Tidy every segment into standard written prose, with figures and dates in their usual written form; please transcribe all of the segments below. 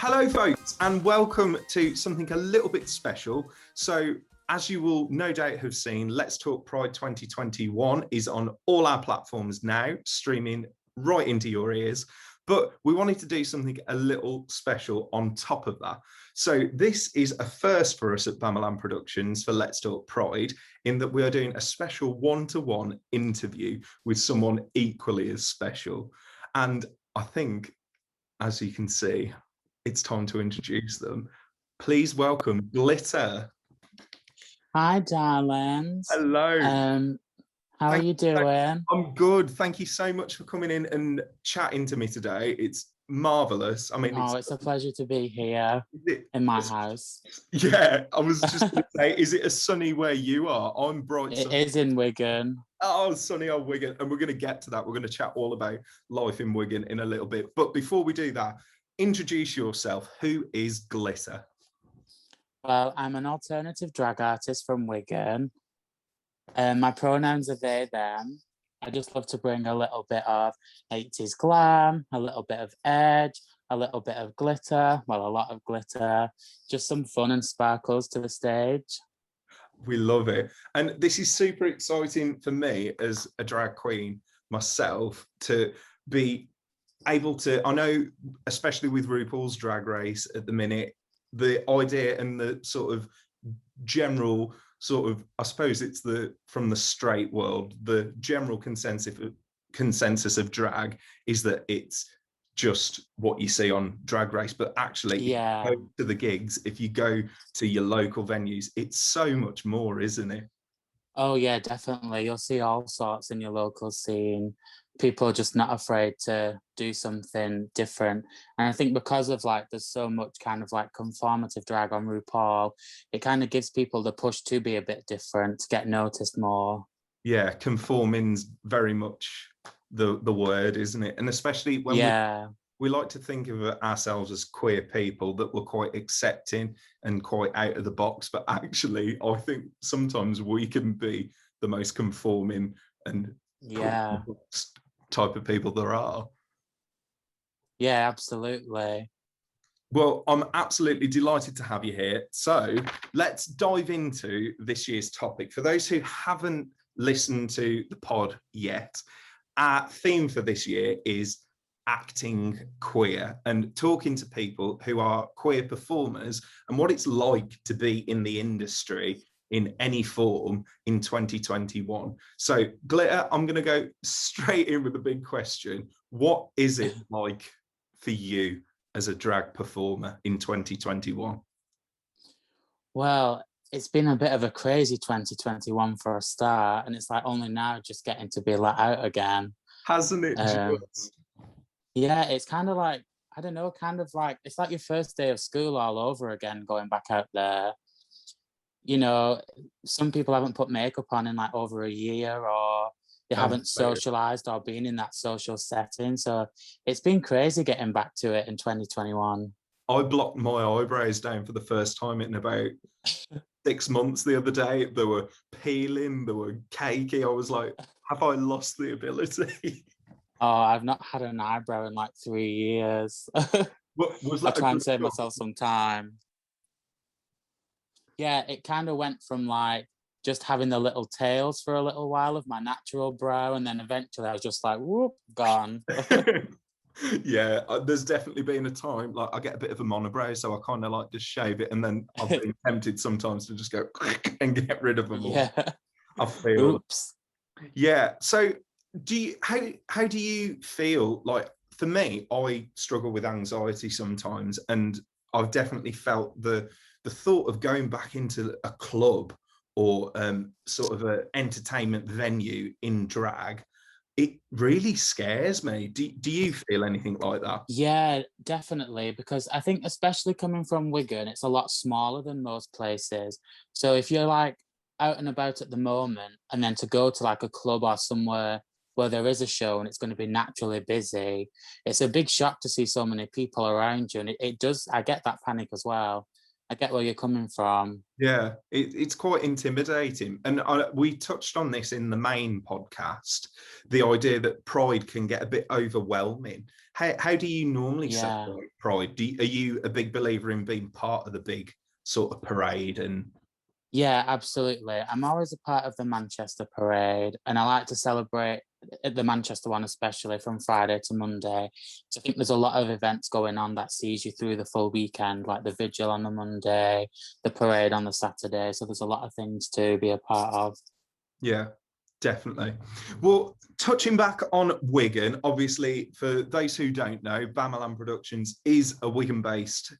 Hello, folks, and welcome to something a little bit special. So, as you will no doubt have seen, Let's Talk Pride 2021 is on all our platforms now, streaming right into your ears. But we wanted to do something a little special on top of that. So this is a first for us at Bamalam Productions for Let's Talk Pride, in that we are doing a special one-to-one interview with someone equally as special. And I think, as you can see, it's time to introduce them. Please welcome Glitter. Hi, darlings. Hello. How are you doing? I'm good. Thank you so much for coming in and chatting to me today. It's marvelous. I mean, it's a pleasure to be here in my house. Yeah, I was just going to say, is it as sunny where you are? I'm bright. It is in Wigan. Oh, sunny old Wigan. And we're going to get to that. We're going to chat all about life in Wigan in a little bit. But before we do that, introduce yourself. Who is Glitter? Well, I'm an alternative drag artist from Wigan. My pronouns are they, them. I just love to bring a little bit of 80s glam, a little bit of edge, a little bit of glitter, well, a lot of glitter, just some fun and sparkles to the stage. We love it. And this is super exciting for me as a drag queen myself to be able to, I know, especially with RuPaul's Drag Race at the minute, the idea and the sort of general sort of, I suppose it's from the straight world, the general consensus of drag is that it's just what you see on Drag Race, but actually, yeah, if you go to the gigs, if you go to your local venues, it's so much more, isn't it? Oh yeah, definitely. You'll see all sorts in your local scene. People are just not afraid to do something different. And I think because of there's so much kind of conformative drag on RuPaul, it kind of gives people the push to be a bit different, to get noticed more. Yeah, conforming's very much the word, isn't it? And especially when we like to think of ourselves as queer people, that we're quite accepting and quite out of the box, but actually I think sometimes we can be the most conforming and type of people there are. Yeah, absolutely. Well, I'm absolutely delighted to have you here. So let's dive into this year's topic. For those who haven't listened to the pod yet, our theme for this year is acting queer and talking to people who are queer performers and what it's like to be in the industry in any form in 2021. So Glitter, I'm going to go straight in with a big question. What is it like for you as a drag performer in 2021? Well, it's been a bit of a crazy 2021 for a start, and it's only now just getting to be let out again. Hasn't it? Yeah, it's kind of I don't know, it's like your first day of school all over again, going back out there. You know, some people haven't put makeup on in over a year, or they haven't socialized or been in that social setting. So it's been crazy getting back to it in 2021. I blocked my eyebrows down for the first time in about 6 months the other day. They were peeling, they were cakey. I was like, have I lost the ability? Oh, I've not had an eyebrow in 3 years. Was that I try and save myself some time. Yeah, it kind of went from just having the little tails for a little while of my natural brow, and then eventually I was just whoop, gone. Yeah, there's definitely been a time I get a bit of a monobrow, so I kind of just shave it, and then I've been tempted sometimes to just go and get rid of them all. Yeah. I feel. Oops. Yeah. So how do you feel? For me, I struggle with anxiety sometimes, and I've definitely felt the thought of going back into a club or sort of an entertainment venue in drag, it really scares me. Do you feel anything like that? Yeah, definitely, because I think especially coming from Wigan, it's a lot smaller than most places. So if you're out and about at the moment, and then to go to a club or somewhere where there is a show and it's going to be naturally busy, it's a big shock to see so many people around you. And it does, I get that panic as well. I get where you're coming from. Yeah, it's quite intimidating. And we touched on this in the main podcast, the idea that pride can get a bit overwhelming. How do you normally celebrate pride? Are you a big believer in being part of the big sort of parade? And Yeah, absolutely. I'm always a part of the Manchester parade, and I like to celebrate the Manchester one, especially from Friday to Monday. So I think there's a lot of events going on that sees you through the full weekend, like the vigil on the Monday, the parade on the Saturday. So there's a lot of things to be a part of. yeah, definitely. Well, touching back on Wigan, obviously, for those who don't know, Bamalam Productions is a Wigan-based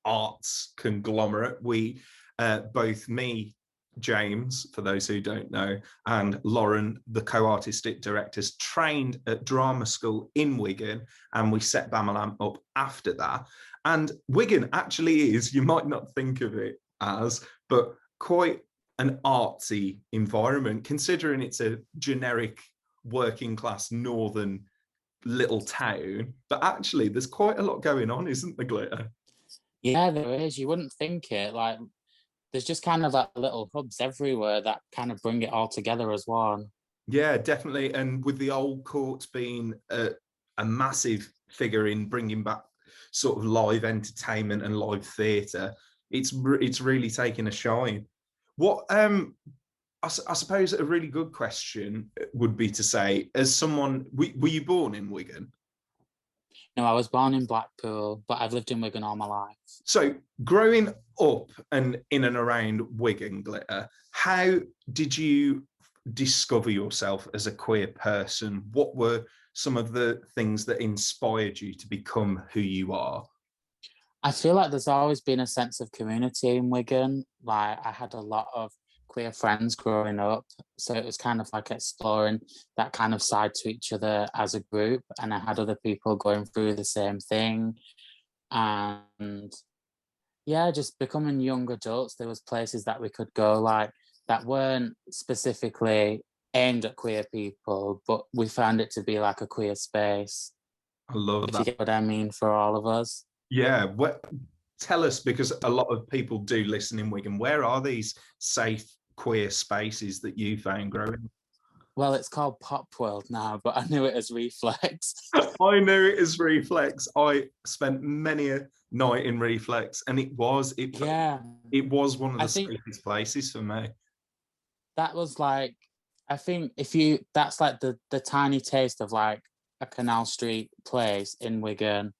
arts conglomerate. We both me, James, for those who don't know, and Lauren, the co-artistic directors, trained at drama school in Wigan, and we set Bamalam up after that. And Wigan actually is, you might not think of it as, but quite an artsy environment, considering it's a generic working class northern little town. But actually, there's quite a lot going on, isn't there, Glitter? Yeah, there is. You wouldn't think it. Like, there's just kind of like little hubs everywhere that kind of bring it all together as one. Yeah, definitely. And with the old courts being a massive figure in bringing back sort of live entertainment and live theatre, it's really taken a shine. What I suppose a really good question would be to say, as someone, were you born in Wigan? No, I was born in Blackpool, but I've lived in Wigan all my life. So growing up and in and around Wigan, Glitter, how did you discover yourself as a queer person? What were some of the things that inspired you to become who you are? I feel like there's always been a sense of community in Wigan. Like, I had a lot of queer friends growing up, so it was kind of like exploring that kind of side to each other as a group, and I had other people going through the same thing. And yeah, just becoming young adults, there was places that we could go, like, that weren't specifically aimed at queer people, but we found it to be like a queer space, I love if you that. get what I mean, for all of us. Yeah, tell us, because a lot of people do listen in Wigan. Where are these safe queer spaces that you found growing up? Well, it's called Pop World now, but I knew it as Reflex. I knew it as Reflex. I spent many a night in Reflex, and it was one of the safest places for me. That was like, I think that's like the tiny taste of like a Canal Street place in Wigan.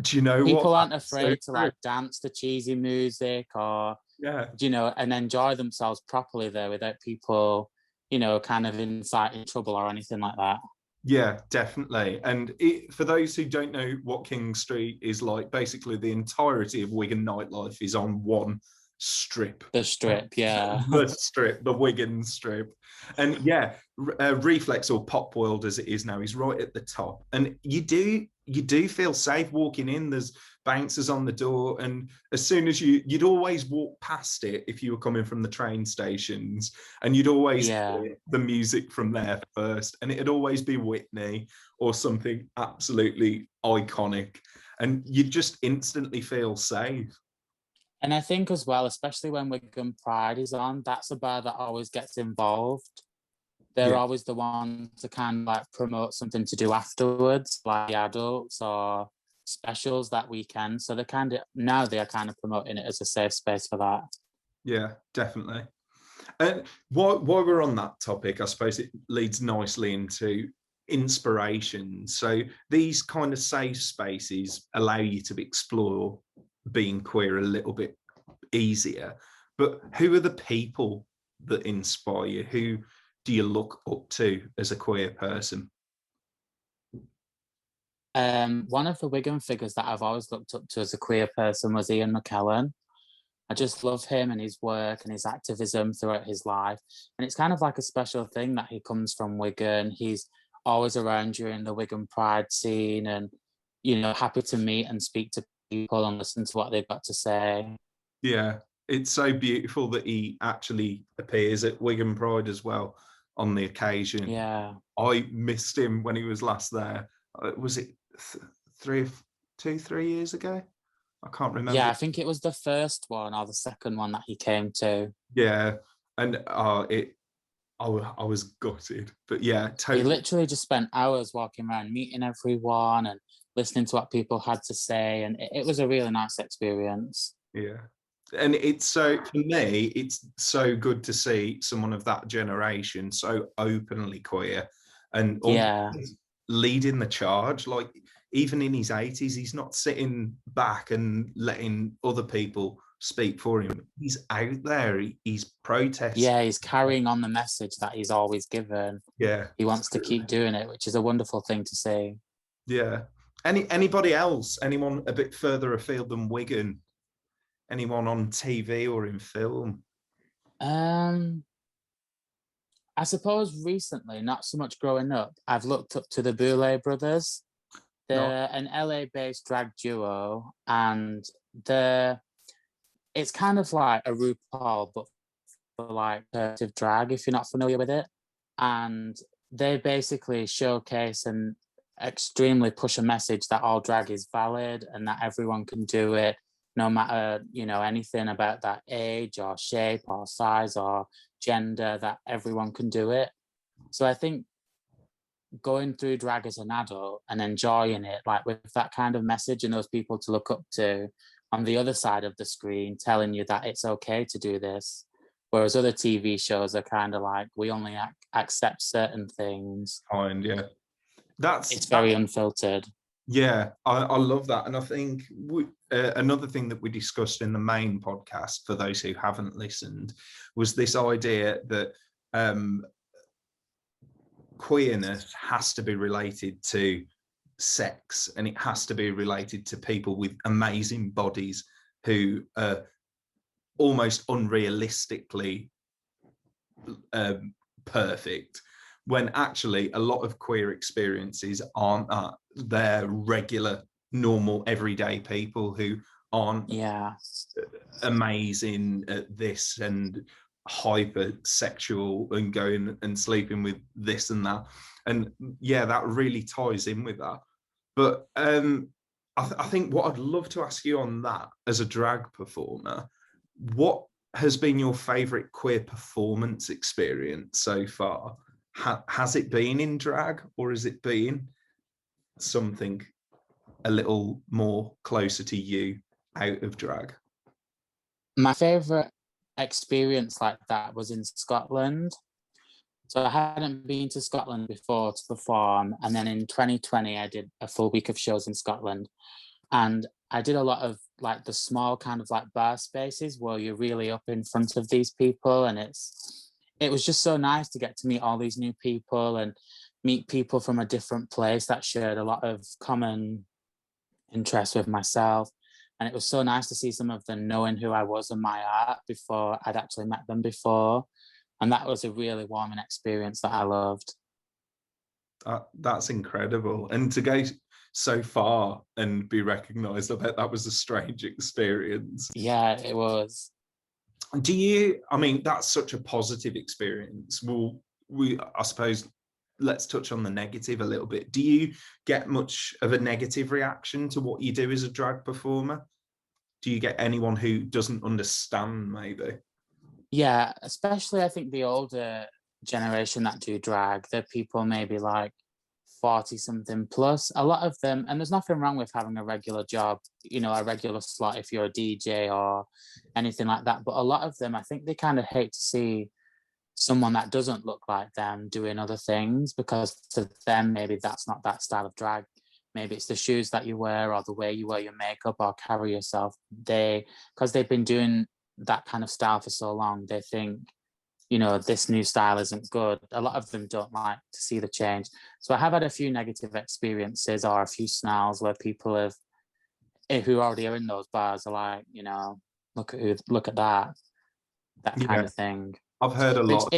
Do you know people what? aren't afraid to like dance to cheesy music or and enjoy themselves properly there without people, kind of inciting trouble or anything like that. Yeah, definitely. And for those who don't know what King Street is like, basically the entirety of Wigan nightlife is on one strip. The strip, yeah. The Wigan strip. And yeah, Reflex, or Pop World as it is now, is right at the top. And you do feel safe walking in. There's bouncers on the door, and as soon as you'd always walk past it if you were coming from the train stations, and you'd always hear the music from there first, and it'd always be Whitney or something absolutely iconic, and you'd just instantly feel safe. And I think as well, especially when Wigan Pride is on, that's a bar that always gets involved. They're always the ones to kind of like promote something to do afterwards, like the adults or specials that weekend. So they are kind of promoting it as a safe space for that. Yeah, definitely. And while we're on that topic, I suppose it leads nicely into inspiration. So these kind of safe spaces allow you to explore being queer a little bit easier. But who are the people that inspire you? Who do you look up to as a queer person? One of the Wigan figures that I've always looked up to as a queer person was Ian McKellen. I just love him and his work and his activism throughout his life. And it's kind of like a special thing that he comes from Wigan. He's always around during the Wigan Pride scene and, happy to meet and speak to people and listen to what they've got to say. Yeah, it's so beautiful that he actually appears at Wigan Pride as well on the occasion. Yeah. I missed him when he was last there. Was it 3 years ago? I can't remember. Yeah, I think it was the first one or the second one that he came to. Yeah, and I was gutted, but yeah, He totally. literally just spent hours walking around, meeting everyone and listening to what people had to say, and it was a really nice experience. Yeah. And it's so, for me, it's so good to see someone of that generation so openly queer and Yeah. almost leading the charge. Like, even in his 80s, he's not sitting back and letting other people speak for him. He's out there, he's protesting. Yeah, he's carrying on the message that he's always given. Yeah. He wants to keep doing it, which is a wonderful thing to see. Yeah. Anybody else? Anyone a bit further afield than Wigan? Anyone on TV or in film? I suppose recently, not so much growing up, I've looked up to the Boulay brothers. They're an LA-based drag duo, and it's kind of like a RuPaul, but for like alternative drag, if you're not familiar with it. And they basically showcase and extremely push a message that all drag is valid and that everyone can do it, no matter, you know, anything about that age or shape or size or gender, that everyone can do it. So I think going through drag as an adult and enjoying it, like with that kind of message and those people to look up to on the other side of the screen, telling you that it's okay to do this. Whereas other TV shows are kind of like, we only accept certain things. Yeah. It's very unfiltered. Yeah, I love that. And I think another thing that we discussed in the main podcast, for those who haven't listened, was this idea that queerness has to be related to sex, and it has to be related to people with amazing bodies who are almost unrealistically perfect, when actually a lot of queer experiences aren't that. They're regular, normal, everyday people who aren't amazing at this and hypersexual and going and sleeping with this and that. And yeah, that really ties in with that. But I think what I'd love to ask you on that, as a drag performer, what has been your favourite queer performance experience so far? Has it been in drag, or has it been something a little more closer to you out of drag? My favourite experience like that was in Scotland. So I hadn't been to Scotland before to perform, and then in 2020 I did a full week of shows in Scotland, and I did a lot of like the small kind of like bar spaces where you're really up in front of these people, and it was just so nice to get to meet all these new people and meet people from a different place that shared a lot of common interests with myself. And it was so nice to see some of them knowing who I was and my art before I'd actually met them before. And that was a really warming experience that I loved. That's incredible. And to go so far and be recognised, I bet that was a strange experience. Yeah, it was. I mean, that's such a positive experience. Well, I suppose, let's touch on the negative a little bit. Do you get much of a negative reaction to what you do as a drag performer? Do you get anyone who doesn't understand, maybe? Yeah, especially I think the older generation that do drag, they're people maybe like 40 something plus. A lot of them, and there's nothing wrong with having a regular job, you know, a regular slot if you're a DJ or anything like that. But a lot of them, I think they kind of hate to see someone that doesn't look like them doing other things, because to them, maybe that's not that style of drag. Maybe it's the shoes that you wear or the way you wear your makeup or carry yourself. Because they've been doing that kind of style for so long, they think, you know, this new style isn't good. A lot of them don't like to see the change. So I have had a few negative experiences or a few snarls where people who already are in those bars are like, you know, look at that kind of thing. I've heard a lot.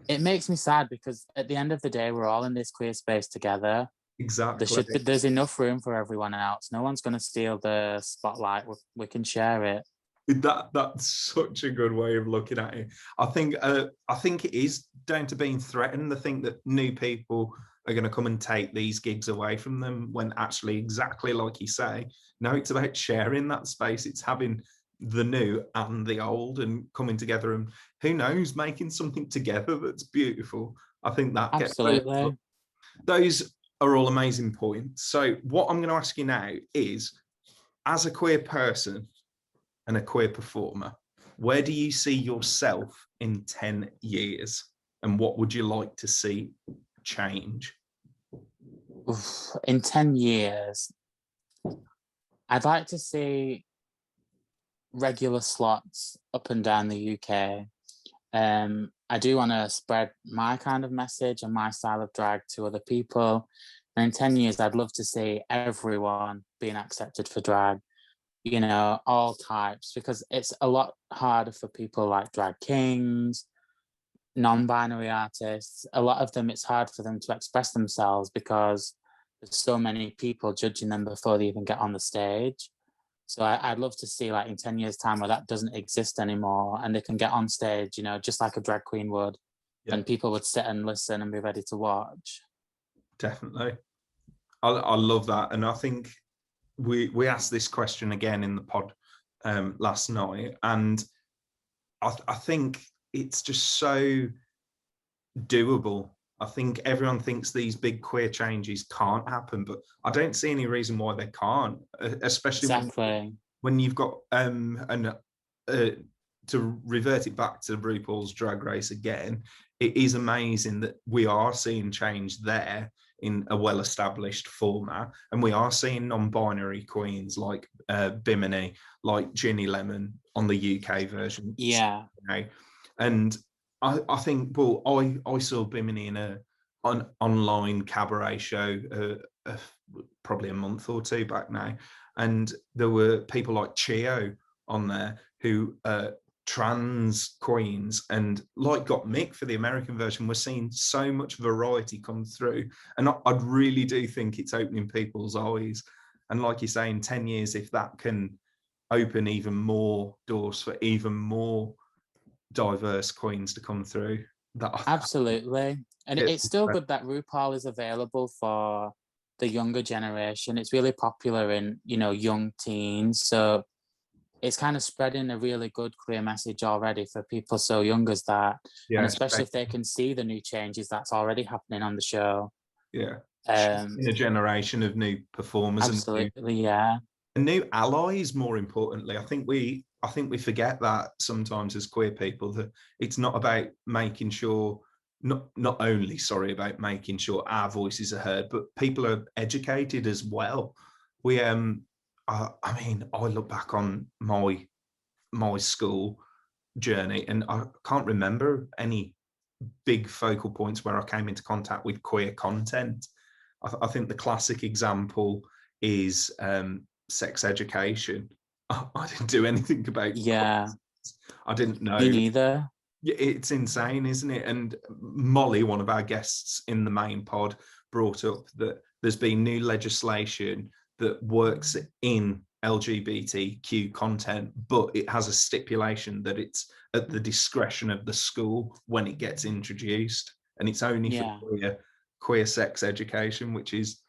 It makes me sad, because at the end of the day, we're all in this queer space together. Exactly. There's enough room for everyone else. No one's going to steal the spotlight. We can share it. That's such a good way of looking at it. I think it is down to being threatened. I think that new people are going to come and take these gigs away from them, when actually, exactly like you say, No, it's about sharing that space. It's having the new and the old and coming together, and who knows, making something together that's beautiful. I think that gets Absolutely. those are all amazing points. So what I'm going to ask you now is, as a queer person and a queer performer, where do you see yourself in 10 years? And what would you like to see change? Oof, in 10 years, I'd like to see regular slots up and down the UK. I do want to spread my kind of message and my style of drag to other people. And in 10 years, I'd love to see everyone being accepted for drag, you know, all types, because it's a lot harder for people like drag kings, non-binary artists. A lot of them, it's hard for them to express themselves because there's so many people judging them before they even get on the stage. So I'd love to see, like, in 10 years' time where that doesn't exist anymore and they can get on stage, you know, just like a drag queen would, and people would sit and listen and be ready to watch. Definitely. I love that. And I think we asked this question again in the pod last night, and I think it's just so doable. I think everyone thinks these big queer changes can't happen, but I don't see any reason why they can't, especially when you've got to revert it back to RuPaul's Drag Race again. It is amazing that we are seeing change there in a well-established format, and we are seeing non-binary queens like Bimini, like Ginny Lemon on the UK version. Yeah. You know? And I think, well, I saw Bimini in an online cabaret show probably a month or two back now, and there were people like Chio on there who trans queens, and like Got Mick for the American version. We're seeing so much variety come through, and I really do think it's opening people's eyes. And like you say, in 10 years, if that can open even more doors for even more diverse queens to come through, Absolutely. And it's still good that RuPaul is available for the younger generation. It's really popular in, you know, young teens, so it's kind of spreading a really good queer message already for people so young as that. And especially if they can see the new changes that's already happening on the show. In a generation of new performers. Absolutely, and new allies, more importantly. I think we forget that sometimes as queer people, that it's not about making sure, not only about making sure our voices are heard, but people are educated as well. We I mean, I look back on my school journey, and I can't remember any big focal points where I came into contact with queer content. I think the classic example is sex education. I didn't do anything about. I didn't know. Me neither. It's insane, isn't it? And Molly, one of our guests in the main pod, brought up that there's been new legislation that works in LGBTQ content, but it has a stipulation that it's at the discretion of the school when it gets introduced, and it's only for queer sex education, which is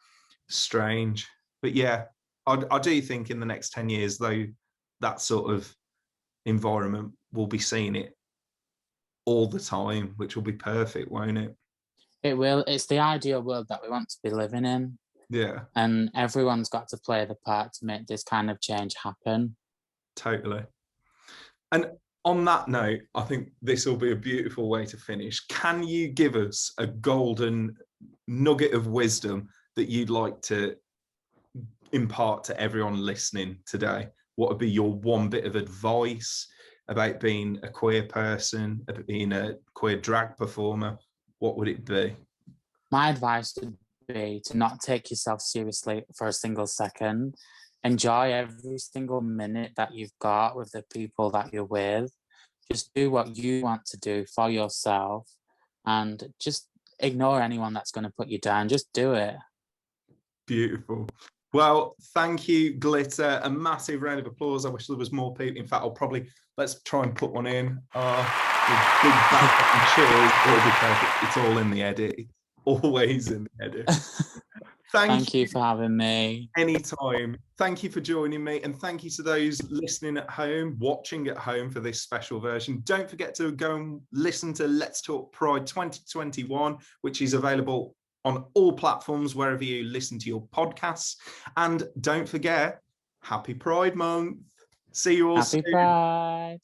strange. But yeah, I do think in the next 10 years, though, that sort of environment will be seeing it all the time, which will be perfect, won't it? It will. It's the ideal world that we want to be living in. Yeah. And everyone's got to play the part to make this kind of change happen. Totally. And on that note, I think this will be a beautiful way to finish. Can you give us a golden nugget of wisdom that you'd like to impart to everyone listening today? What would be your one bit of advice about being a queer person, about being a queer drag performer? What would it be? My advice would be to not take yourself seriously for a single second. Enjoy every single minute that you've got with the people that you're with. Just do what you want to do for yourself, and just ignore anyone that's going to put you down. Just do it. Beautiful. Well, thank you, Glitter. A massive round of applause. I wish there was more people. In fact, let's try and put one in. Big background cheers. It'll be perfect. It's all in the edit. It's always in the edit. Thank you for having me. Anytime. Thank you for joining me, and thank you to those listening at home, watching at home for this special version. Don't forget to go and listen to Let's Talk Pride 2021, which is available on all platforms wherever you listen to your podcasts. And don't forget, Happy Pride Month. See you all soon. Happy Pride.